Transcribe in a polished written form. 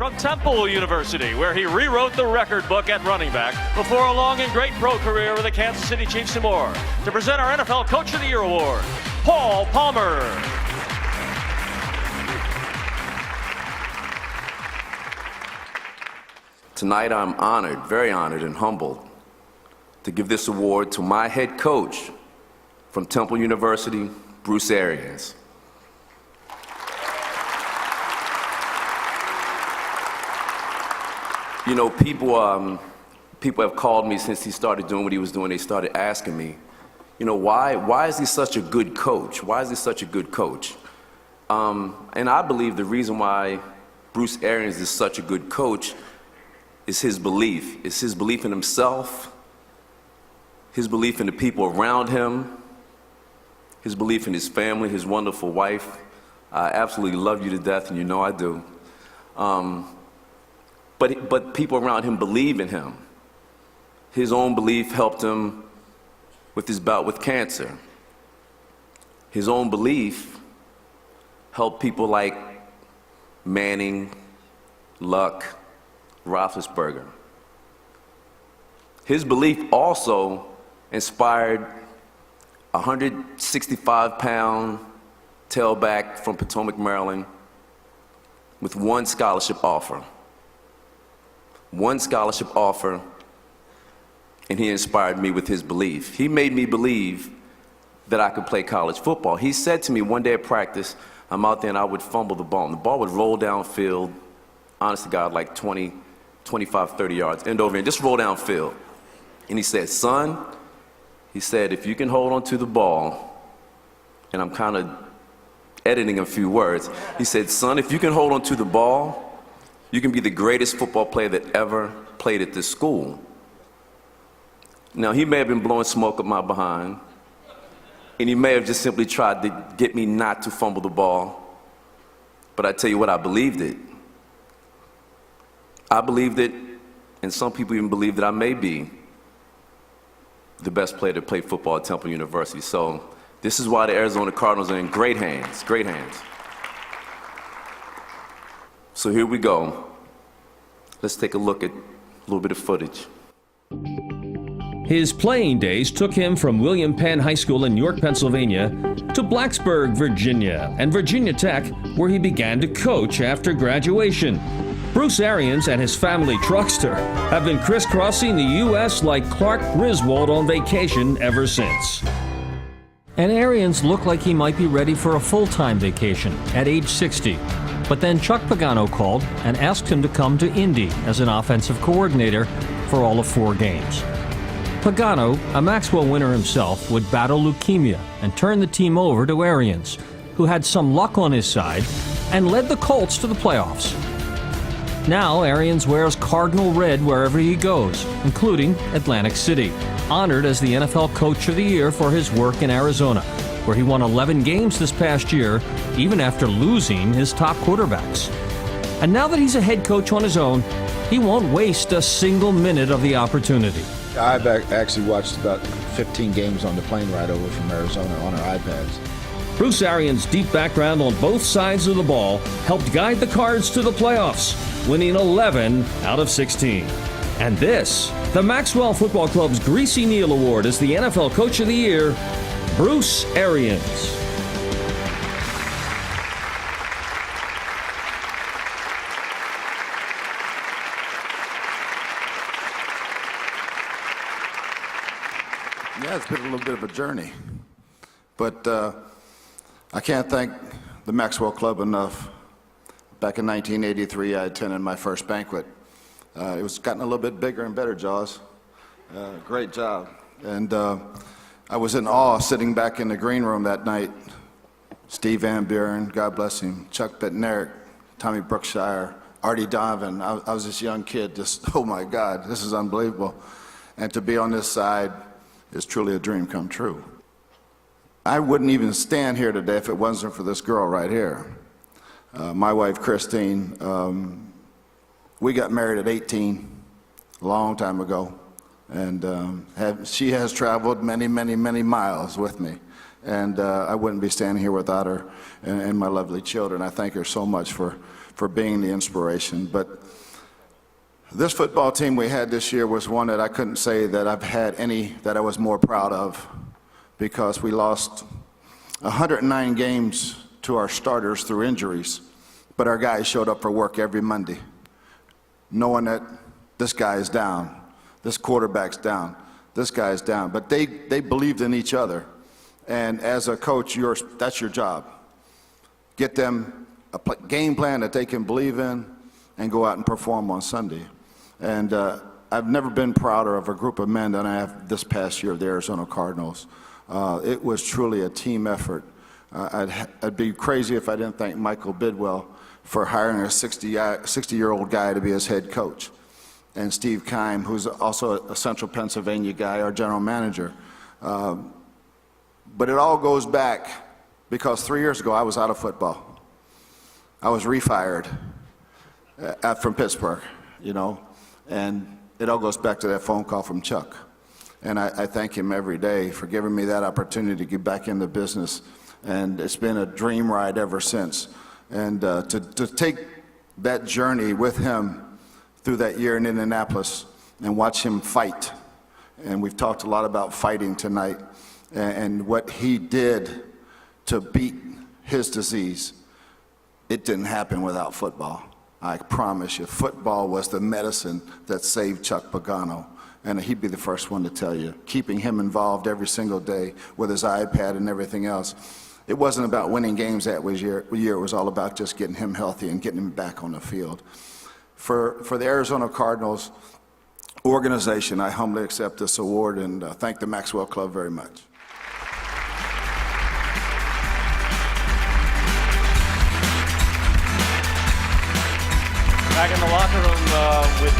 From Temple University, where he rewrote the record book at running back before a long and great pro career with the Kansas City Chiefs and more. To present our NFL Coach of the Year award, Paul Palmer. Tonight I'm honored, very honored and humbled to give this award to my head coach from Temple University, Bruce Arians. You know, people have called me since he started doing what he was doing. They started asking me, you know, why is he such a good coach? Why is he such a good coach? And I believe the reason why Bruce Arians is such a good coach is his belief. It's his belief in himself, his belief in the people around him, his belief in his family, his wonderful wife. I absolutely love you to death, and you know I do. But people around him believe in him. His own belief helped him with his bout with cancer. His own belief helped people like Manning, Luck, Roethlisberger. His belief also inspired a 165-pound tailback from Potomac, Maryland, with one scholarship offer. One scholarship offer, and he inspired me with his belief. He made me believe that I could play college football. He said to me one day at practice, I'm out there and I would fumble the ball, and the ball would roll downfield, honest to God, like 20, 25, 30 yards, end over end, just roll downfield. And he said, son, he said, if you can hold on to the ball, and I'm kind of editing a few words, he said, son, if you can hold on to the ball, you can be the greatest football player that ever played at this school. Now, he may have been blowing smoke up my behind, and he may have just simply tried to get me not to fumble the ball, but I tell you what, I believed it. I believed it, and some people even believe that I may be the best player to play football at Temple University. So this is why the Arizona Cardinals are in great hands, great hands. So here we go. Let's take a look at a little bit of footage. His playing days took him from William Penn High School in York, Pennsylvania, to Blacksburg, Virginia, and Virginia Tech, where he began to coach after graduation. Bruce Arians and his family truckster have been crisscrossing the U.S. like Clark Griswold on vacation ever since. And Arians looked like he might be ready for a full-time vacation at age 60. But then Chuck Pagano called and asked him to come to Indy as an offensive coordinator for all of 4 games. Pagano, a Maxwell winner himself, would battle leukemia and turn the team over to Arians, who had some luck on his side and led the Colts to the playoffs. Now Arians wears cardinal red wherever he goes, including Atlantic City, honored as the NFL Coach of the Year for his work in Arizona, where he won 11 games this past year, even after losing his top quarterbacks. And now that he's a head coach on his own, he won't waste a single minute of the opportunity. I've actually watched about 15 games on the plane ride over from Arizona on our iPads. Bruce Arians' deep background on both sides of the ball helped guide the Cards to the playoffs, winning 11 out of 16. And this, the Maxwell Football Club's Greasy Neal Award as the NFL Coach of the Year, Bruce Arians. Yeah, it's been a little bit of a journey, but I can't thank the Maxwell Club enough. Back in 1983, I attended my first banquet. It was gotten a little bit bigger and better, Jaws. Great job. And I was in awe sitting back in the green room that night. Steve Van Buren, God bless him, Chuck Bednarik, Tommy Brookshire, Artie Donovan. I was this young kid, just, oh my God, this is unbelievable. And to be on this side is truly a dream come true. I wouldn't even stand here today if it wasn't for this girl right here. My wife, Christine, we got married at 18, a long time ago. And she has traveled many, many, many miles with me. And I wouldn't be standing here without her and my lovely children. I thank her so much for for being the inspiration. But this football team we had this year was one that I couldn't say that I've had any that I was more proud of, because we lost 109 games to our starters through injuries, but our guys showed up for work every Monday, knowing that this guy is down, this quarterback's down, this guy's down. But they believed in each other. And as a coach, that's your job. Get them a game plan that they can believe in and go out and perform on Sunday. And I've never been prouder of a group of men than I have this past year of the Arizona Cardinals. It was truly a team effort. I'd be crazy if I didn't thank Michael Bidwell for hiring a 60-year-old guy to be his head coach, and Steve Keim, who's also a Central Pennsylvania guy, our general manager. But it all goes back because 3 years ago I was out of football. I was refired from Pittsburgh, you know, and it all goes back to that phone call from Chuck. And I thank him every day for giving me that opportunity to get back into business. And it's been a dream ride ever since. And to take that journey with him through that year in Indianapolis and watch him fight. And we've talked a lot about fighting tonight and what he did to beat his disease. It didn't happen without football. I promise you, football was the medicine that saved Chuck Pagano. And he'd be the first one to tell you, keeping him involved every single day with his iPad and everything else. It wasn't about winning games that year. It was all about just getting him healthy and getting him back on the field. For the Arizona Cardinals organization, I humbly accept this award and thank the Maxwell Club very much. Back in the locker room with